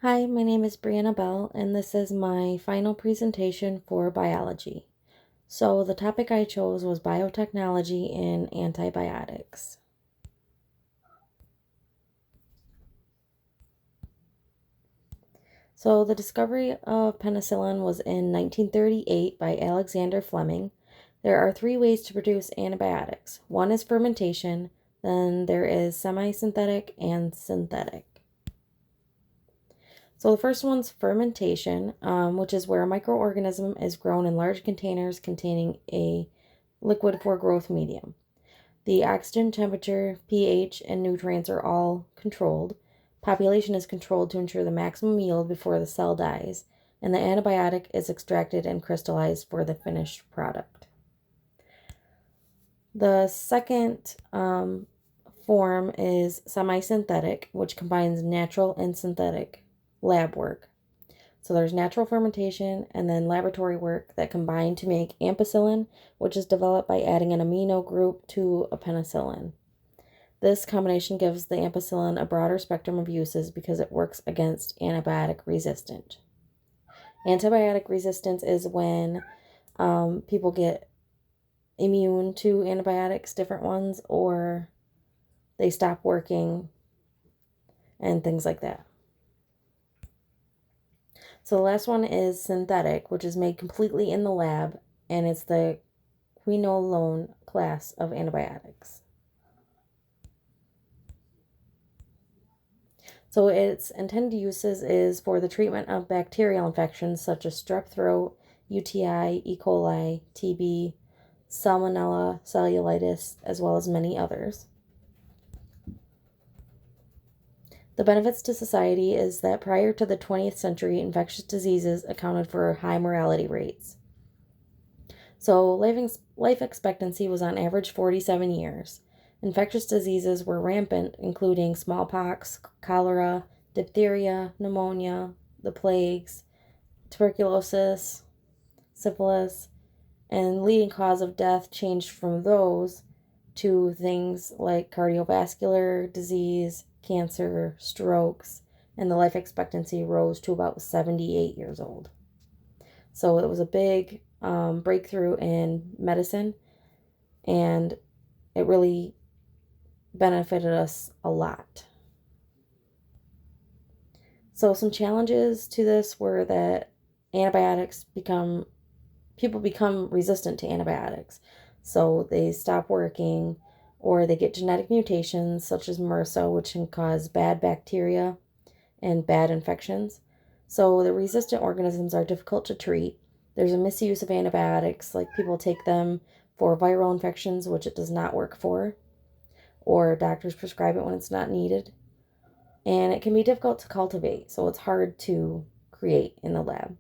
Hi, my name is Brianna Bell, and this is my final presentation for biology. So the topic I chose was biotechnology in antibiotics. So the discovery of penicillin was in 1938 by Alexander Fleming. There are three ways to produce antibiotics. One is fermentation, then there is semi-synthetic and synthetic. So the first one's fermentation, which is where a microorganism is grown in large containers containing a liquid for growth medium. The oxygen, temperature, pH, and nutrients are all controlled. Population is controlled to ensure the maximum yield before the cell dies, and the antibiotic is extracted and crystallized for the finished product. The second form is semi-synthetic, which combines natural and synthetic lab work. So there's natural fermentation and then laboratory work that combine to make ampicillin, which is developed by adding an amino group to a penicillin. This combination gives the ampicillin a broader spectrum of uses because it works against antibiotic resistance. Antibiotic resistance is when people get immune to antibiotics, different ones, or they stop working and things like that. So the last one is synthetic, which is made completely in the lab, and it's the quinolone class of antibiotics. So its intended uses is for the treatment of bacterial infections such as strep throat, UTI, E. coli, TB, Salmonella, cellulitis, as well as many others. The benefits to society is that prior to the 20th century, infectious diseases accounted for high mortality rates. So life expectancy was on average 47 years. Infectious diseases were rampant, including smallpox, cholera, diphtheria, pneumonia, the plagues, tuberculosis, syphilis, and leading cause of death changed from those to things like cardiovascular disease, cancer, strokes, and the life expectancy rose to about 78 years old. So it was a big breakthrough in medicine, and it really benefited us a lot. So some challenges to this were that people become resistant to antibiotics. So they stop working, or they get genetic mutations such as MRSA, which can cause bad bacteria and bad infections. So the resistant organisms are difficult to treat. There's a misuse of antibiotics, like people take them for viral infections, which it does not work for, or doctors prescribe it when it's not needed. And it can be difficult to cultivate, so it's hard to create in the lab.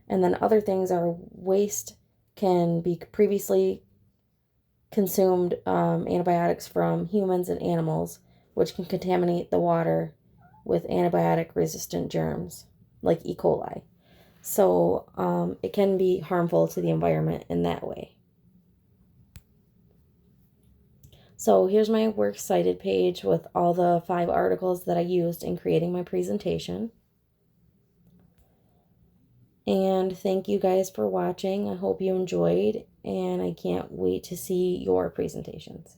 And then other things are waste can be previously consumed antibiotics from humans and animals, which can contaminate the water with antibiotic resistant germs like E. coli. So it can be harmful to the environment in that way. So here's my works cited page with all the 5 articles that I used in creating my presentation. And thank you guys for watching. I hope you enjoyed, and I can't wait to see your presentations.